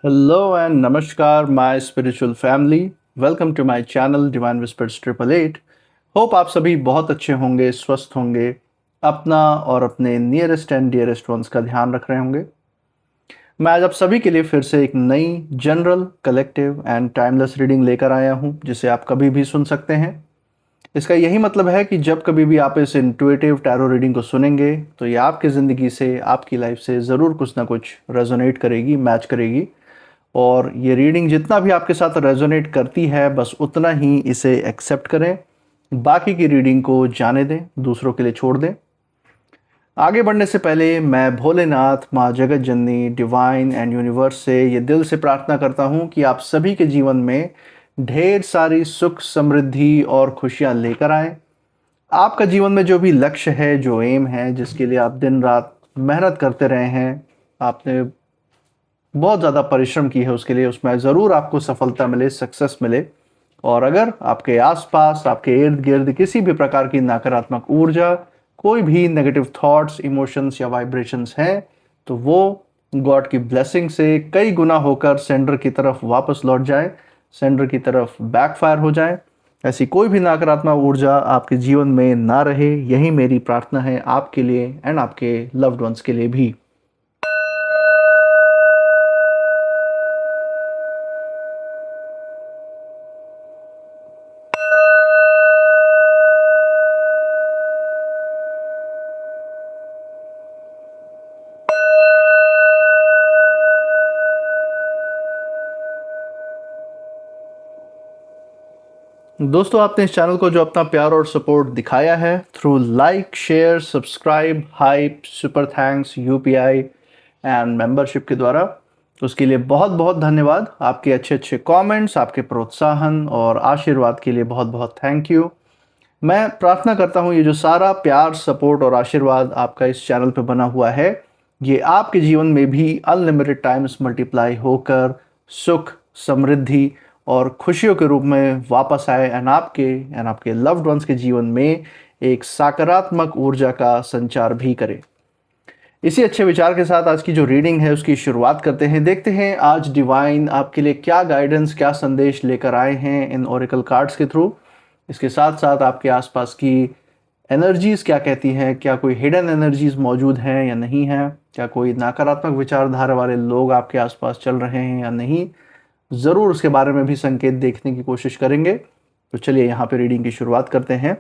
Hello and namaskar, my spiritual family. Welcome to my channel Divine Whispers 888. Hope आप सभी बहुत अच्छे होंगे, स्वस्थ होंगे, अपना और अपने नियरेस्ट एंड डियरेस्ट वंस का ध्यान रख रहे होंगे। मैं आज आप सभी के लिए फिर से एक नई general, collective and timeless reading लेकर आया हूं, जिसे आप कभी भी सुन सकते हैं। इसका यही मतलब है कि जब कभी भी आप इस इंट्यूटिव टैरो रीडिंग को सुनेंगे, तो ये आपकी ज़िंदगी से, आपकी लाइफ से ज़रूर कुछ ना कुछ रेजोनेट करेगी, मैच करेगी। और ये रीडिंग जितना भी आपके साथ रेजोनेट करती है, बस उतना ही इसे एक्सेप्ट करें। बाकी की रीडिंग को जाने दें, दूसरों के लिए छोड़ दें। आगे बढ़ने से पहले मैं भोलेनाथ, माँ जगत जननी, डिवाइन एंड यूनिवर्स से ये दिल से प्रार्थना करता हूँ कि आप सभी के जीवन में ढेर सारी सुख, समृद्धि और खुशियाँ लेकर आएँ। आपका जीवन में जो भी लक्ष्य है, जो एम है, जिसके लिए आप दिन रात मेहनत करते रहे हैं, आपने बहुत ज़्यादा परिश्रम की है उसके लिए, उसमें ज़रूर आपको सफलता मिले, सक्सेस मिले। और अगर आपके आसपास, आपके इर्द गिर्द किसी भी प्रकार की नकारात्मक ऊर्जा, कोई भी नेगेटिव थॉट्स, इमोशंस या वाइब्रेशंस हैं, तो वो गॉड की ब्लेसिंग से कई गुना होकर सेंडर की तरफ वापस लौट जाए, सेंडर की तरफ बैकफायर हो जाए। ऐसी कोई भी नकारात्मक ऊर्जा आपके जीवन में ना रहे, यही मेरी प्रार्थना है आपके लिए एंड आपके लव्ड वंस के लिए भी। दोस्तों, आपने इस चैनल को जो अपना प्यार और सपोर्ट दिखाया है through like, share, subscribe, hype, super thanks, UPI and membership के द्वारा, उसके लिए बहुत बहुत धन्यवाद। आपके अच्छे अच्छे कमेंट्स, आपके प्रोत्साहन और आशीर्वाद के लिए बहुत बहुत थैंक यू। मैं प्रार्थना करता हूँ ये जो सारा प्यार, सपोर्ट और आशीर्वाद आपका इस चैनल पे बना हुआ है, ये आपके जीवन में भी अनलिमिटेड टाइम्स मल्टीप्लाई होकर सुख, समृद्धि और खुशियों के रूप में वापस आए एंड आपके लव्ड वंस के जीवन में एक सकारात्मक ऊर्जा का संचार भी करे। इसी अच्छे विचार के साथ आज की जो रीडिंग है उसकी शुरुआत करते हैं। देखते हैं आज डिवाइन आपके लिए क्या गाइडेंस, क्या संदेश लेकर आए हैं इन ओरेकल कार्ड्स के थ्रू। इसके साथ साथ आपके आसपास की एनर्जीज क्या कहती हैं, क्या कोई हिडन एनर्जीज मौजूद हैं या नहीं है, क्या कोई नकारात्मक विचारधारा वाले लोग आपके आसपास चल रहे हैं या नहीं, ज़रूर उसके बारे में भी संकेत देखने की कोशिश करेंगे। तो चलिए यहाँ पे रीडिंग की शुरुआत करते हैं।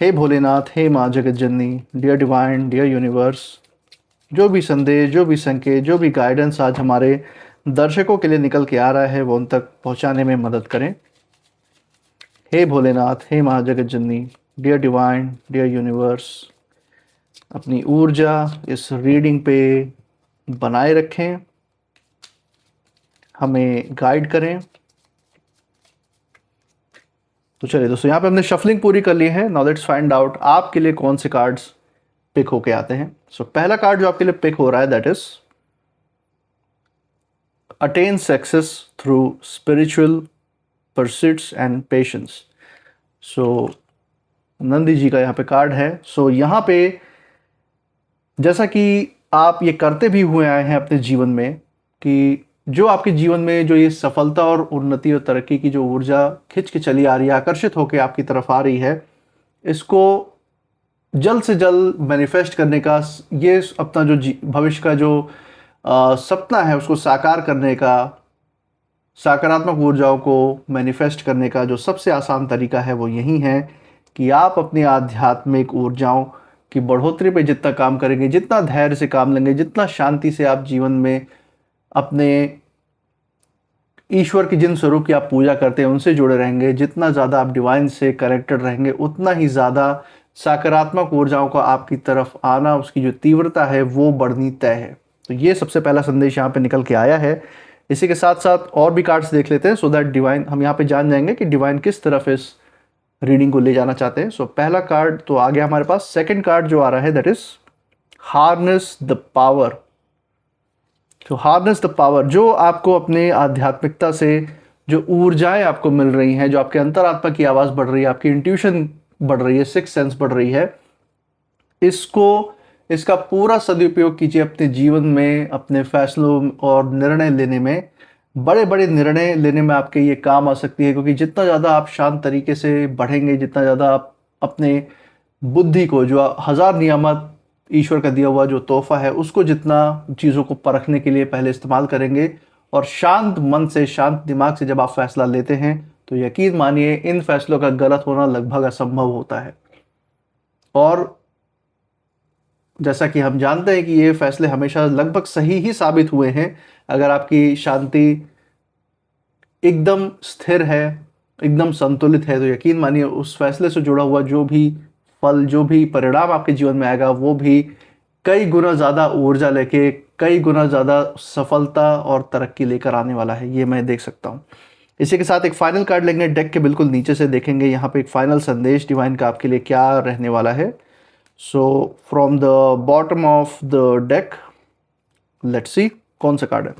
हे भोलेनाथ, हे माँ जगत जननी, डियर डिवाइन, डियर यूनिवर्स, जो भी संदेश, जो भी संकेत, जो भी गाइडेंस आज हमारे दर्शकों के लिए निकल के आ रहा है, वो उन तक पहुँचाने में मदद करें। हे भोलेनाथ, हे माँ जगत जननी, डियर डिवाइन, डियर यूनिवर्स, अपनी ऊर्जा इस रीडिंग पे बनाए रखें, हमें गाइड करें। तो चलिए दोस्तों, यहाँ पे हमने शफलिंग पूरी कर ली है। नाउ लेट्स फाइंड आउट आपके लिए कौन से कार्ड्स पिक होके आते हैं। सो पहला कार्ड जो आपके लिए पिक हो रहा है, that is attain success through spiritual pursuits and patience. So Nandi ji का यहाँ पे कार्ड है। सो यहाँ पे जैसा कि आप ये करते भी हुए आए हैं अपने जीवन में, कि जो आपके जीवन में जो ये सफलता और उन्नति और तरक्की की जो ऊर्जा खिंच के चली आ रही है, आकर्षित होकर आपकी तरफ आ रही है, इसको जल्द से जल्द मैनिफेस्ट करने का, ये अपना जो भविष्य का जो सपना है उसको साकार करने का, सकारात्मक ऊर्जाओं को मैनिफेस्ट करने का जो सबसे आसान तरीका है वो यही है कि आप अपनी आध्यात्मिक ऊर्जाओं की बढ़ोतरी पे जितना काम करेंगे, जितना धैर्य से काम लेंगे, जितना शांति से आप जीवन में अपने ईश्वर की जिन स्वरूप की आप पूजा करते हैं उनसे जुड़े रहेंगे, जितना ज़्यादा आप डिवाइन से कनेक्टेड रहेंगे, उतना ही ज़्यादा सकारात्मक ऊर्जाओं का आपकी तरफ आना, उसकी जो तीव्रता है वो बढ़नी तय है। तो ये सबसे पहला संदेश यहाँ पे निकल के आया है। इसी के साथ साथ और भी कार्ड्स देख लेते हैं, सो दैट डिवाइन, हम यहाँ पे जान जाएंगे कि डिवाइन किस तरफ इस रीडिंग को ले जाना चाहते हैं। सो पहला कार्ड तो आ गया हमारे पास। सेकेंड कार्ड जो आ रहा है, that is harness the power. तो हार्नेस द पावर, जो आपको अपने आध्यात्मिकता से जो ऊर्जाएं आपको मिल रही हैं, जो आपके अंतरात्मा की आवाज़ बढ़ रही है, आपकी इंट्यूशन बढ़ रही है, सिक्स सेंस बढ़ रही है, इसको इसका पूरा सदुपयोग कीजिए अपने जीवन में, अपने फैसलों और निर्णय लेने में। बड़े बड़े निर्णय लेने में आपके ये काम आ सकती है, क्योंकि जितना ज़्यादा आप शांत तरीके से बढ़ेंगे, जितना ज़्यादा आप अपने बुद्धि को, जो हज़ार नियामत ईश्वर का दिया हुआ जो तोहफा है, उसको जितना चीज़ों को परखने के लिए पहले इस्तेमाल करेंगे और शांत मन से, शांत दिमाग से जब आप फैसला लेते हैं, तो यकीन मानिए इन फैसलों का गलत होना लगभग असंभव होता है। और जैसा कि हम जानते हैं कि ये फैसले हमेशा लगभग सही ही साबित हुए हैं। अगर आपकी शांति एकदम स्थिर है, एकदम संतुलित है, तो यकीन मानिए उस फैसले से जुड़ा हुआ जो भी फल, जो भी परिणाम आपके जीवन में आएगा, वो भी कई गुना ज़्यादा ऊर्जा लेके, कई गुना ज़्यादा सफलता और तरक्की लेकर आने वाला है, ये मैं देख सकता हूँ। इसी के साथ एक फाइनल कार्ड लेंगे, डेक के बिल्कुल नीचे से देखेंगे यहाँ पे एक फाइनल संदेश डिवाइन का आपके लिए क्या रहने वाला है। So from the bottom of the deck, let's see कौन सा कार्ड है।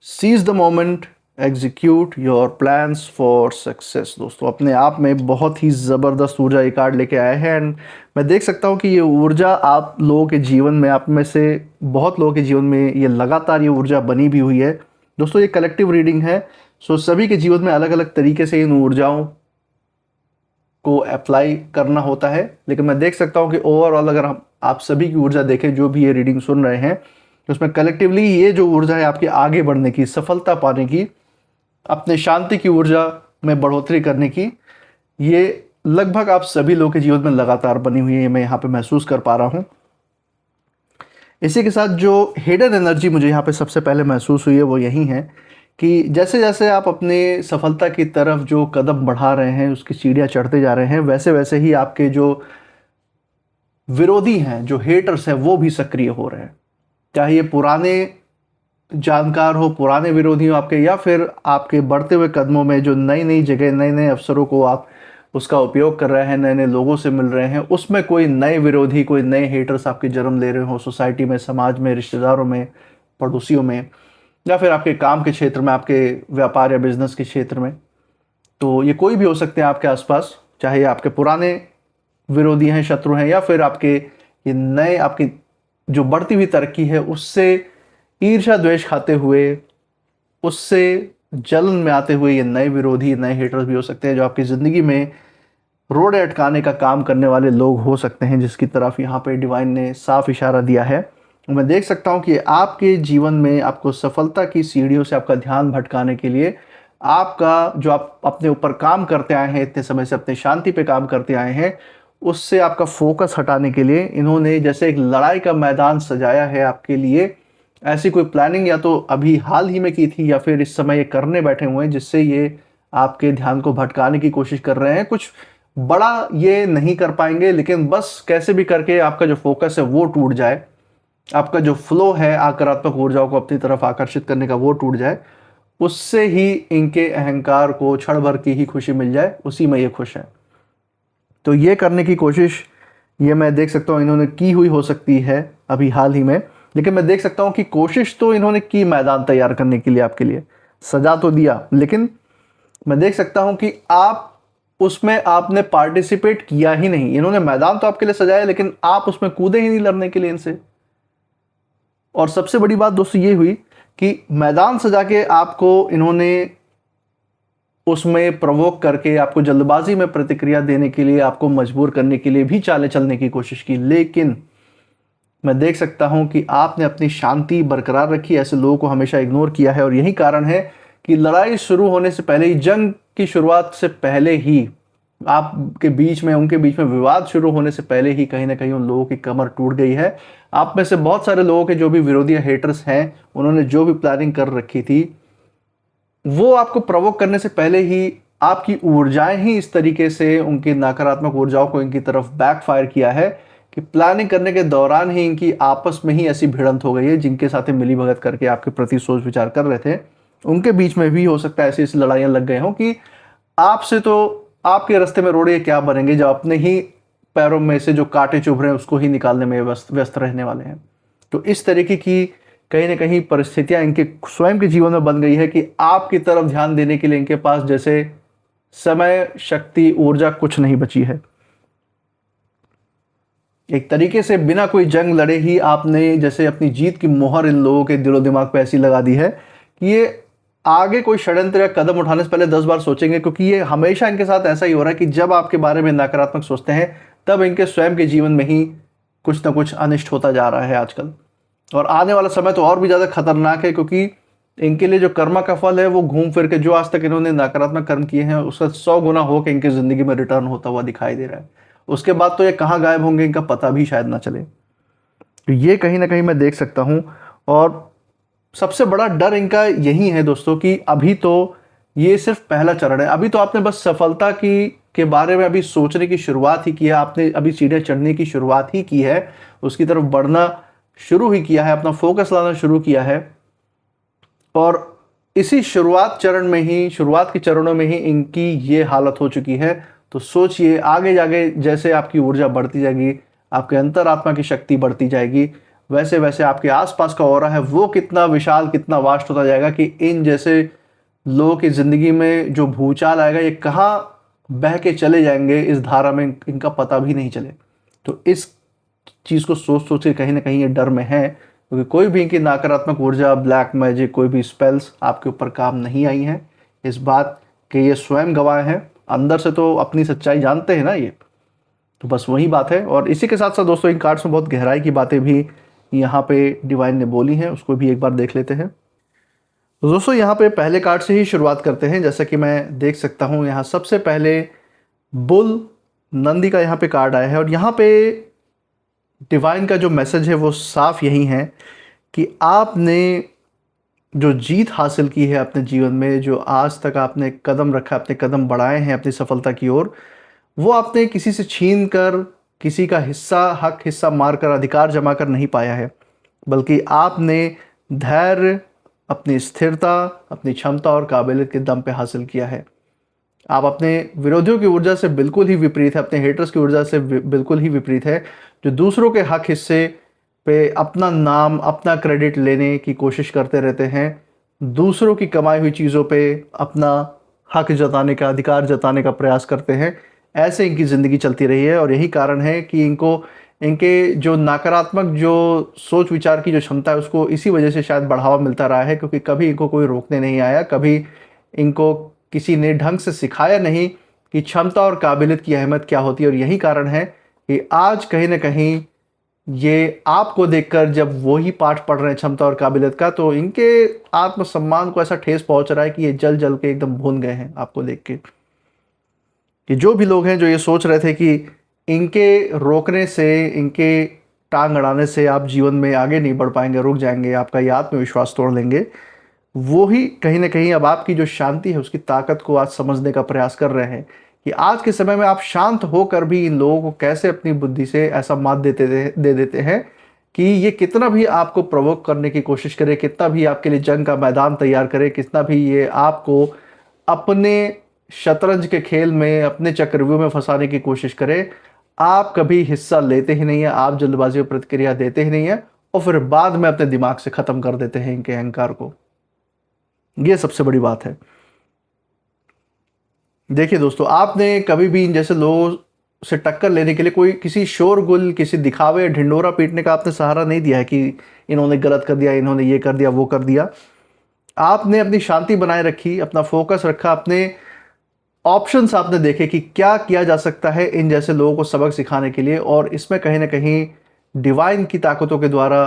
Seize the moment, execute your plans for success. दोस्तों अपने आप में बहुत ही ज़बरदस्त ऊर्जा ये कार्ड लेके आए हैं, एंड मैं देख सकता हूँ कि ये ऊर्जा आप लोगों के जीवन में, आप में से बहुत लोगों के जीवन में ये लगातार ये ऊर्जा बनी भी हुई है। दोस्तों ये कलेक्टिव रीडिंग है, सो सभी के जीवन में अलग अलग तरीके से इन ऊर्जाओं को अप्लाई करना होता है, लेकिन मैं देख सकता हूँ कि ओवरऑल अगर हम आप सभी की ऊर्जा देखें जो भी ये रीडिंग सुन रहे हैं, तो उसमें कलेक्टिवली ये जो ऊर्जा है आपकी आगे बढ़ने की, सफलता पाने की, अपने शांति की ऊर्जा में बढ़ोतरी करने की, ये लगभग आप सभी लोगों के जीवन में लगातार बनी हुई है, मैं यहाँ पे महसूस कर पा रहा हूँ। इसी के साथ जो हिडन एनर्जी मुझे यहाँ पे सबसे पहले महसूस हुई है वो यही है कि जैसे जैसे आप अपने सफलता की तरफ जो कदम बढ़ा रहे हैं, उसकी सीढ़ियाँ चढ़ते जा रहे हैं, वैसे वैसे ही आपके जो विरोधी हैं, जो हेटर्स हैं, वो भी सक्रिय हो रहे हैं। चाहे ये पुराने जानकार हो, पुराने विरोधी हो आपके, या फिर आपके बढ़ते हुए कदमों में जो नई नई जगह, नए नए अवसरों को आप उसका उपयोग कर रहे हैं, नए नए लोगों से मिल रहे हैं, उसमें कोई नए विरोधी, कोई नए हेटर्स आपके जन्म ले रहे हो सोसाइटी में, समाज में, रिश्तेदारों में, पड़ोसियों में, या फिर आपके काम के क्षेत्र में, आपके व्यापार या बिजनेस के क्षेत्र में। तो ये कोई भी हो सकते हैं आपके आसपास, चाहे ये आपके पुराने विरोधी हैं, शत्रु हैं, या फिर आपके ये नए, आपकी जो बढ़ती हुई तरक्की है उससे ईर्ष्या द्वेष खाते हुए, उससे जलन में आते हुए ये नए विरोधी, नए हेटर्स भी हो सकते हैं, जो आपकी ज़िंदगी में रोड़े अटकाने का काम करने वाले लोग हो सकते हैं, जिसकी तरफ यहाँ पे डिवाइन ने साफ इशारा दिया है। मैं देख सकता हूँ कि आपके जीवन में आपको सफलता की सीढ़ियों से आपका ध्यान भटकाने के लिए, आपका जो आप अपने ऊपर काम करते आए हैं इतने समय से, अपने शांति पे काम करते आए हैं, उससे आपका फोकस हटाने के लिए इन्होंने जैसे एक लड़ाई का मैदान सजाया है आपके लिए। ऐसी कोई प्लानिंग या तो अभी हाल ही में की थी, या फिर इस समय ये करने बैठे हुए हैं, जिससे ये आपके ध्यान को भटकाने की कोशिश कर रहे हैं। कुछ बड़ा ये नहीं कर पाएंगे, लेकिन बस कैसे भी करके आपका जो फोकस है वो टूट जाए, आपका जो फ्लो है आक्रात्मक ऊर्जाओं को अपनी तरफ आकर्षित करने का, वो टूट जाए, उससे ही इनके अहंकार को क्षण भर की ही खुशी मिल जाए, उसी में ये खुश है। तो ये करने की कोशिश, ये मैं देख सकता हूँ इन्होंने की हुई हो सकती है अभी हाल ही में, लेकिन मैं देख सकता हूँ कि कोशिश तो इन्होंने की मैदान तैयार करने के लिए, आपके लिए सजा तो दिया, लेकिन मैं देख सकता हूँ कि आप उसमें आपने पार्टिसिपेट किया ही नहीं। इन्होंने मैदान तो आपके लिए सजाया, लेकिन आप उसमें कूदे ही नहीं लड़ने के लिए इनसे। और सबसे बड़ी बात दोस्तों ये हुई कि मैदान सजा के आपको इन्होंने उसमें प्रवोक करके, आपको जल्दबाजी में प्रतिक्रिया देने के लिए, आपको मजबूर करने के लिए भी चालें चलने की कोशिश की, लेकिन मैं देख सकता हूं कि आपने अपनी शांति बरकरार रखी, ऐसे लोगों को हमेशा इग्नोर किया है। और यही कारण है कि लड़ाई शुरू होने से पहले ही, जंग की शुरुआत से पहले ही, आपके बीच में, उनके बीच में विवाद शुरू होने से पहले ही कहीं ना कहीं उन लोगों की कमर टूट गई है। आप में से बहुत सारे लोगों के जो भी विरोधी हेटर्स हैं, उन्होंने जो भी प्लानिंग कर रखी थी, वो आपको प्रवोक करने से पहले ही आपकी ऊर्जाएं ही इस तरीके से, उनकी नकारात्मक ऊर्जाओं को इनकी तरफ बैकफायर किया है कि प्लानिंग करने के दौरान ही इनकी आपस में ही ऐसी भिड़ंत हो गई है। जिनके साथ मिली भगत करके आपके प्रति सोच विचार कर रहे थे, उनके बीच में भी हो सकता है ऐसी ऐसी लड़ाइयाँ लग गए हों कि आपसे तो, आपके रास्ते में रोड़े क्या बनेंगे, जब अपने ही पैरों में से जो कांटे चुभ रहे हैं उसको ही निकालने में व्यस्त रहने वाले हैं। तो इस तरीके की कहीं ना कहीं परिस्थितियां इनके स्वयं के जीवन में बन गई है कि आपकी तरफ ध्यान देने के लिए इनके पास जैसे समय, शक्ति, ऊर्जा कुछ नहीं बची है। एक तरीके से बिना कोई जंग लड़े ही आपने जैसे अपनी जीत की मोहर इन लोगों के दिलो दिमाग पे ऐसी लगा दी है कि ये आगे कोई षड्यंत्र या कदम उठाने से पहले 10 बार सोचेंगे, क्योंकि ये हमेशा इनके साथ ऐसा ही हो रहा है कि जब आपके बारे में नकारात्मक सोचते हैं तब इनके स्वयं के जीवन में ही कुछ ना कुछ अनिष्ट होता जा रहा है आजकल। और आने वाला समय तो और भी ज़्यादा खतरनाक है, क्योंकि इनके लिए जो कर्मा का फल है वो घूम फिर के जो आज तक इन्होंने नकारात्मक कर्म किए हैं उसका 100 गुना हो के इनकी ज़िंदगी में रिटर्न होता हुआ दिखाई दे रहा है। उसके बाद तो ये कहाँ गायब होंगे इनका पता भी शायद ना चले। तो ये कहीं ना कहीं मैं देख सकता हूँ। और सबसे बड़ा डर इनका यही है दोस्तों कि अभी तो ये सिर्फ पहला चरण है। अभी तो आपने बस सफलता की के बारे में अभी सोचने की शुरुआत ही की है, आपने अभी सीढ़ियाँ चढ़ने की शुरुआत ही की है, उसकी तरफ बढ़ना शुरू ही किया है, अपना फोकस लाना शुरू किया है। और इसी शुरुआत के चरणों में ही इनकी ये हालत हो चुकी है। तो सोचिए आगे जाके जैसे आपकी ऊर्जा बढ़ती जाएगी, आपके अंतरात्मा की शक्ति बढ़ती जाएगी, वैसे वैसे आपके आसपास का ऑरा है वो कितना विशाल कितना वास्ट होता जाएगा कि इन जैसे लोगों की ज़िंदगी में जो भूचाल आएगा ये कहाँ बह के चले जाएंगे इस धारा में इनका पता भी नहीं चले। तो इस चीज़ को सोच सोच के कहीं ना कहीं ये डर में है, क्योंकि कोई भी इनकी नकारात्मक ऊर्जा, ब्लैक मैजिक, कोई भी स्पेल्स आपके ऊपर काम नहीं आई हैं। इस बात के ये स्वयं गवाह हैं, अंदर से तो अपनी सच्चाई जानते हैं ना ये। तो बस वही बात है। और इसी के साथ साथ दोस्तों इन कार्ड्स में बहुत गहराई की बातें भी यहाँ पे डिवाइन ने बोली हैं, उसको भी एक बार देख लेते हैं। तो दोस्तों यहाँ पे पहले कार्ड से ही शुरुआत करते हैं। जैसा कि मैं देख सकता हूँ यहाँ सबसे पहले बुल नंदी का यहाँ पे कार्ड आया है। और यहाँ पे डिवाइन का जो मैसेज है वो साफ यही है कि आपने जो जीत हासिल की है अपने जीवन में, जो आज तक आपने कदम रखा, अपने कदम बढ़ाए हैं अपनी सफलता की ओर, वो आपने किसी से छीन कर, किसी का हिस्सा मारकर, अधिकार जमा कर नहीं पाया है, बल्कि आपने धैर्य, अपनी स्थिरता, अपनी क्षमता और काबिलियत के दम पे हासिल किया है। आप अपने विरोधियों की ऊर्जा से बिल्कुल ही विपरीत है, अपने हेटर्स की ऊर्जा से बिल्कुल ही विपरीत है, जो दूसरों के हक हिस्से पे अपना नाम, अपना क्रेडिट लेने की कोशिश करते रहते हैं, दूसरों की कमाई हुई चीज़ों पे अपना हक जताने का, अधिकार जताने का प्रयास करते हैं। ऐसे इनकी ज़िंदगी चलती रही है। और यही कारण है कि इनके जो नकारात्मक जो सोच विचार की जो क्षमता है उसको इसी वजह से शायद बढ़ावा मिलता रहा है, क्योंकि कभी इनको कोई रोकने नहीं आया, कभी इनको किसी ने ढंग से सिखाया नहीं कि क्षमता और काबिलियत की अहमियत क्या होती है। और यही कारण है कि आज कहीं ना कहीं ये आपको देखकर जब वही पाठ पढ़ रहे हैं क्षमता और काबिलियत का, तो इनके आत्मसम्मान को ऐसा ठेस पहुंच रहा है कि ये जल जल के एकदम भून गए हैं आपको देख के। कि जो भी लोग हैं जो ये सोच रहे थे कि इनके रोकने से, इनके टांग अड़ाने से आप जीवन में आगे नहीं बढ़ पाएंगे, रुक जाएंगे, आपका ये आत्मविश्वास तोड़ लेंगे, वो ही कहीं ना कहीं अब आपकी जो शांति है उसकी ताकत को आज समझने का प्रयास कर रहे हैं कि आज के समय में आप शांत होकर भी इन लोगों को कैसे अपनी बुद्धि से ऐसा मात दे देते हैं कि ये कितना भी आपको प्रवोक करने की कोशिश करे, कितना भी आपके लिए जंग का मैदान तैयार करे, कितना भी ये आपको अपने शतरंज के खेल में, अपने चक्रव्यूह में फंसाने की कोशिश करे, आप कभी हिस्सा लेते ही नहीं है, आप जल्दबाजी में प्रतिक्रिया देते ही नहीं है और फिर बाद में अपने दिमाग से खत्म कर देते हैं इनके अहंकार को। ये सबसे बड़ी बात है। देखिए दोस्तों, आपने कभी भी इन जैसे लोगों से टक्कर लेने के लिए कोई किसी शोरगुल, किसी दिखावे, ढिंडोरा पीटने का आपने सहारा नहीं दिया है कि इन्होंने गलत कर दिया, इन्होंने ये कर दिया, वो कर दिया। आपने अपनी शांति बनाए रखी, अपना फोकस रखा, अपने ऑप्शंस आपने देखे कि क्या किया जा सकता है इन जैसे लोगों को सबक सिखाने के लिए। और इसमें कहीं ना कहीं डिवाइन की ताकतों के द्वारा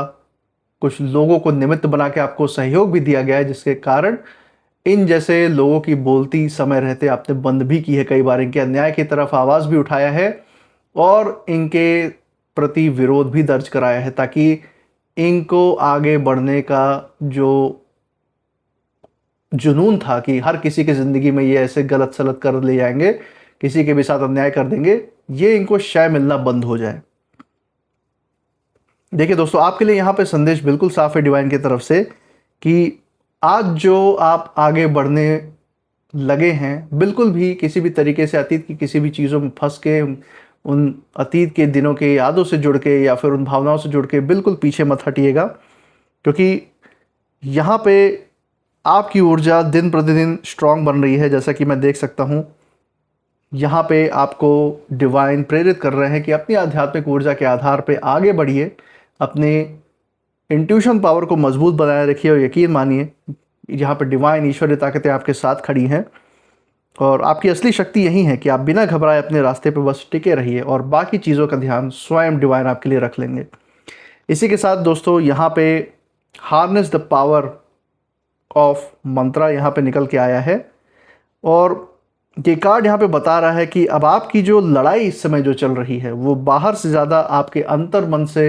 कुछ लोगों को निमित्त बना के आपको सहयोग भी दिया गया है, जिसके कारण इन जैसे लोगों की बोलती समय रहते आपने बंद भी की है, कई बार इनके अन्याय की तरफ आवाज़ भी उठाया है और इनके प्रति विरोध भी दर्ज कराया है, ताकि इनको आगे बढ़ने का जो जुनून था कि हर किसी की ज़िंदगी में ये ऐसे गलत सलत कर ले जाएंगे, किसी के भी साथ अन्याय कर देंगे, ये इनको शय मिलना बंद हो जाए। देखिए दोस्तों, आपके लिए यहाँ पे संदेश बिल्कुल साफ है डिवाइन की तरफ से कि आज जो आप आगे बढ़ने लगे हैं, बिल्कुल भी किसी भी तरीके से अतीत की किसी भी चीज़ों में फंस के, उन अतीत के दिनों के यादों से जुड़ के या फिर उन भावनाओं से जुड़ के बिल्कुल पीछे मत हटिएगा, क्योंकि यहाँ पे आपकी ऊर्जा दिन प्रतिदिन स्ट्रांग बन रही है। जैसा कि मैं देख सकता हूँ यहाँ पे आपको डिवाइन प्रेरित कर रहे हैं कि अपनी आध्यात्मिक ऊर्जा के आधार पे आगे बढ़िए, अपने इंट्यूशन पावर को मजबूत बनाए रखिए और यकीन मानिए यहाँ पे डिवाइन ईश्वरीय ताकतें आपके साथ खड़ी हैं और आपकी असली शक्ति यही है कि आप बिना घबराए अपने रास्ते पे बस टिके रहिए और बाकी चीज़ों का ध्यान स्वयं डिवाइन आपके लिए रख लेंगे। इसी के साथ दोस्तों यहाँ पे हार्नेस द पावर ऑफ मंत्रा यहाँ पे निकल के आया है और ये कार्ड यहाँ पे बता रहा है कि अब आपकी जो लड़ाई इस समय जो चल रही है वो बाहर से ज़्यादा आपके अंतर मन से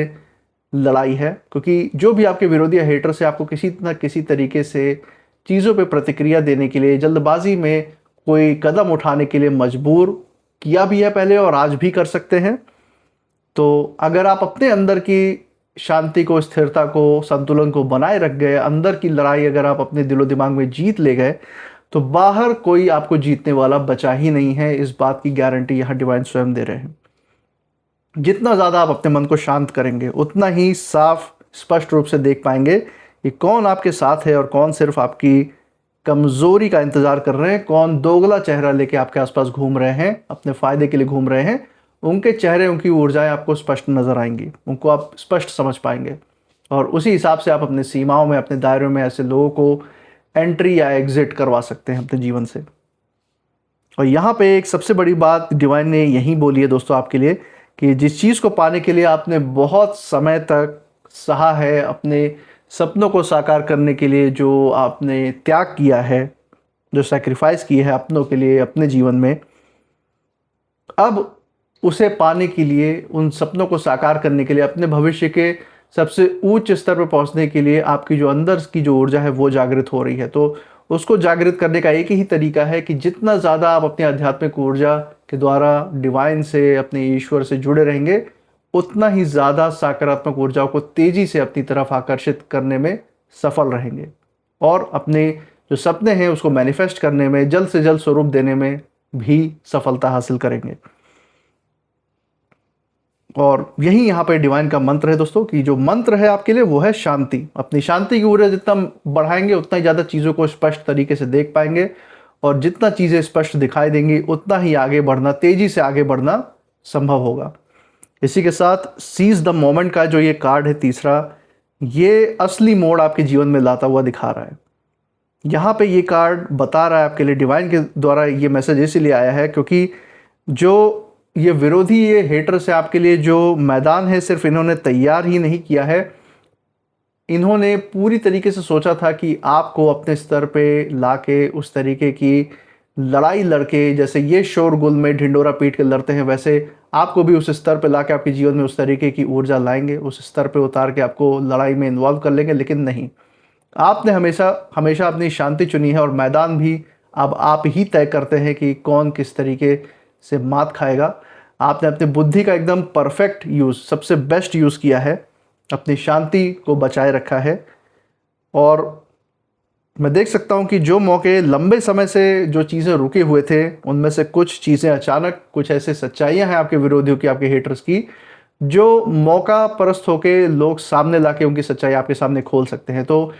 लड़ाई है, क्योंकि जो भी आपके विरोधी या हेटर से आपको किसी न किसी तरीके से चीज़ों पे प्रतिक्रिया देने के लिए, जल्दबाजी में कोई कदम उठाने के लिए मजबूर किया भी है पहले और आज भी कर सकते हैं। तो अगर आप अपने अंदर की शांति को, स्थिरता को, संतुलन को बनाए रख गए, अंदर की लड़ाई अगर आप अपने दिलो दिमाग में जीत ले गए, तो बाहर कोई आपको जीतने वाला बचा ही नहीं है। इस बात की गारंटी यहाँ डिवाइन स्वयं दे रहे हैं। जितना ज़्यादा आप अपने मन को शांत करेंगे उतना ही साफ स्पष्ट रूप से देख पाएंगे कि कौन आपके साथ है और कौन सिर्फ आपकी कमज़ोरी का इंतज़ार कर रहे हैं, कौन दोगला चेहरा लेके आपके आसपास घूम रहे हैं, अपने फ़ायदे के लिए घूम रहे हैं। उनके चेहरे, उनकी ऊर्जाएं आपको स्पष्ट नज़र आएंगी, उनको आप स्पष्ट समझ पाएंगे और उसी हिसाब से आप अपने सीमाओं में, अपने दायरों में ऐसे लोगों को एंट्री या एग्ज़िट करवा सकते हैं अपने जीवन से। और यहाँ पे एक सबसे बड़ी बात डिवाइन ने यही बोली है दोस्तों आपके लिए कि जिस चीज़ को पाने के लिए आपने बहुत समय तक सहा है, अपने सपनों को साकार करने के लिए जो आपने त्याग किया है, जो सैक्रिफाइस की है अपनों के लिए अपने जीवन में, अब उसे पाने के लिए, उन सपनों को साकार करने के लिए, अपने भविष्य के सबसे उच्च स्तर पर पहुंचने के लिए आपकी जो अंदर की जो ऊर्जा है वो जागृत हो रही है। तो उसको जागृत करने का एक ही तरीका है कि जितना ज़्यादा आप अपनी आध्यात्मिक ऊर्जा के द्वारा डिवाइन से, अपने ईश्वर से जुड़े रहेंगे, उतना ही ज़्यादा सकारात्मक ऊर्जाओं को तेज़ी से अपनी तरफ आकर्षित करने में सफल रहेंगे और अपने जो सपने हैं उसको मैनिफेस्ट करने में, जल्द से जल्द स्वरूप देने में भी सफलता हासिल करेंगे। और यही यहाँ पे डिवाइन का मंत्र है दोस्तों, कि जो मंत्र है आपके लिए वो है शांति। अपनी शांति की ऊर्जा जितना बढ़ाएंगे उतना ही ज़्यादा चीज़ों को स्पष्ट तरीके से देख पाएंगे और जितना चीज़ें स्पष्ट दिखाई देंगी उतना ही आगे बढ़ना, तेज़ी से आगे बढ़ना संभव होगा। इसी के साथ सीज द मोमेंट का जो ये कार्ड है तीसरा, ये असली मोड़ आपके जीवन में लाता हुआ दिखा रहा है। यहाँ पे ये कार्ड बता रहा है आपके लिए, डिवाइन के द्वारा ये मैसेज इसीलिए आया है क्योंकि जो ये विरोधी, ये हेटर्स है आपके लिए, जो मैदान है सिर्फ इन्होंने तैयार ही नहीं किया है, इन्होंने पूरी तरीके से सोचा था कि आपको अपने स्तर पे लाके उस तरीके की लड़ाई लड़के, जैसे ये शोरगुल में ढिंडोरा पीट के लड़ते हैं, वैसे आपको भी उस स्तर पे लाके आपके जीवन में उस तरीके की ऊर्जा लाएंगे, उस स्तर पे उतार के आपको लड़ाई में इन्वॉल्व कर लेंगे। लेकिन नहीं, आपने हमेशा हमेशा अपनी शांति चुनी है और मैदान भी अब आप ही तय करते हैं कि कौन किस तरीके से मात खाएगा। आपने अपनी बुद्धि का एकदम परफेक्ट यूज़, सबसे बेस्ट यूज़ किया है, अपनी शांति को बचाए रखा है। और मैं देख सकता हूँ कि जो मौके लंबे समय से जो चीज़ें रुके हुए थे, उनमें से कुछ चीज़ें अचानक, कुछ ऐसे सच्चाइयाँ हैं आपके विरोधियों की, आपके हेटर्स की, जो मौका परस्त होके लोग सामने लाके उनकी सच्चाई आपके सामने खोल सकते हैं। तो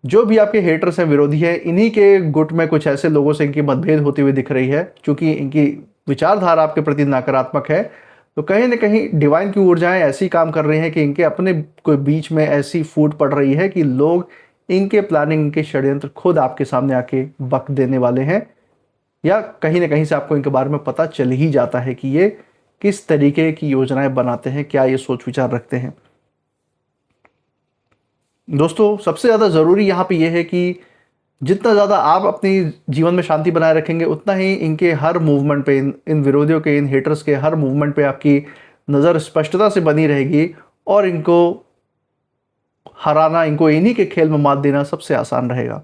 जो भी आपके हेटर्स हैं, विरोधी हैं, इन्हीं के गुट में कुछ ऐसे लोगों से इनकी मतभेद होती हुई दिख रही है। क्योंकि इनकी विचारधारा आपके प्रति नकारात्मक है, तो कहीं ना कहीं डिवाइन की ऊर्जाएं ऐसी काम कर रही हैं कि इनके अपने कोई बीच में ऐसी फूट पड़ रही है कि लोग इनके प्लानिंग, इनके षड्यंत्र खुद आपके सामने आके बक देने वाले हैं, या कहीं ना कहीं से आपको इनके बारे में पता चल ही जाता है कि ये किस तरीके की योजनाएं बनाते हैं, क्या ये सोच विचार रखते हैं। दोस्तों सबसे ज़्यादा ज़रूरी यहाँ पे ये है कि जितना ज़्यादा आप अपनी जीवन में शांति बनाए रखेंगे उतना ही इनके हर मूवमेंट पे, इन विरोधियों के, इन हेटर्स के हर मूवमेंट पे आपकी नज़र स्पष्टता से बनी रहेगी और इनको हराना, इनको इन्हीं के खेल में मात देना सबसे आसान रहेगा।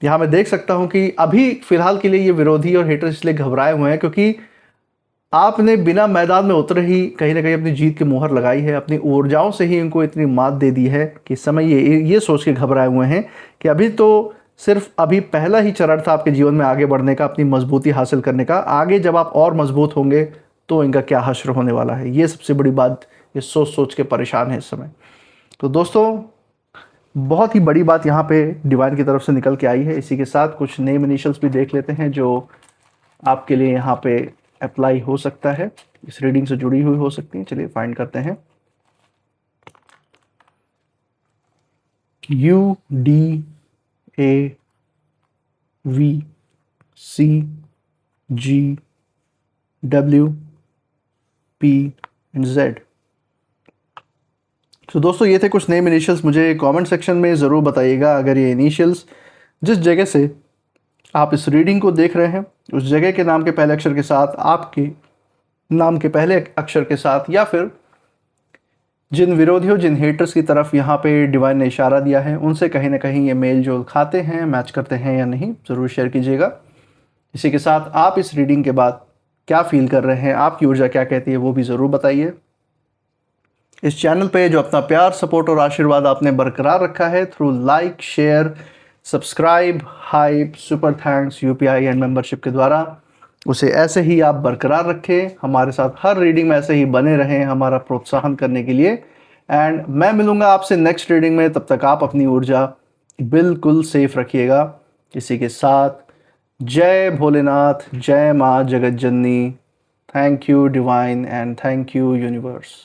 यहाँ मैं देख सकता हूँ कि अभी फिलहाल के लिए ये विरोधी और हेटर्स इसलिए घबराए हुए हैं क्योंकि आपने बिना मैदान में उतरे ही कहीं ना कहीं अपनी जीत की मुहर लगाई है, अपनी ऊर्जाओं से ही इनको इतनी मात दे दी है कि समय ये सोच के घबराए हुए हैं कि अभी तो सिर्फ अभी पहला ही चरण था आपके जीवन में आगे बढ़ने का, अपनी मजबूती हासिल करने का। आगे जब आप और मजबूत होंगे तो इनका क्या हश्र होने वाला है, ये सबसे बड़ी बात ये सोच सोच के परेशान है इस समय। तो दोस्तों बहुत ही बड़ी बात यहाँ पे डिवाइन की तरफ से निकल के आई है। इसी के साथ कुछ नेम इनिशियल्स भी देख लेते हैं जो आपके लिए यहाँ पे अप्लाई हो सकता है, इस रीडिंग से जुड़ी हुई हो सकती है। चलिए फाइंड करते हैं। UDAVCGWP तो दोस्तों ये थे कुछ नेम इनिशियल्स। मुझे कमेंट सेक्शन में ज़रूर बताइएगा अगर ये इनिशियल्स जिस जगह से आप इस रीडिंग को देख रहे हैं उस जगह के नाम के पहले अक्षर के साथ, आपके नाम के पहले अक्षर के साथ, या फिर जिन विरोधियों, जिन हेटर्स की तरफ यहाँ पे डिवाइन ने इशारा दिया है उनसे कहीं ना कहीं ये मेल जोल खाते हैं, मैच करते हैं या नहीं, ज़रूर शेयर कीजिएगा। इसी के साथ आप इस रीडिंग के बाद क्या फील कर रहे हैं, आपकी ऊर्जा क्या कहती है, वो भी ज़रूर बताइए। इस चैनल पे जो अपना प्यार, सपोर्ट और आशीर्वाद आपने बरकरार रखा है through like, share, subscribe, hype, super thanks, UPI and membership के द्वारा, उसे ऐसे ही आप बरकरार रखें। हमारे साथ हर रीडिंग में ऐसे ही बने रहें हमारा प्रोत्साहन करने के लिए। एंड मैं मिलूँगा आपसे नेक्स्ट रीडिंग में, तब तक आप अपनी ऊर्जा बिल्कुल सेफ रखिएगा। इसी के साथ जय भोलेनाथ, जय माँ Jagat Janani. Thank you divine and thank you universe.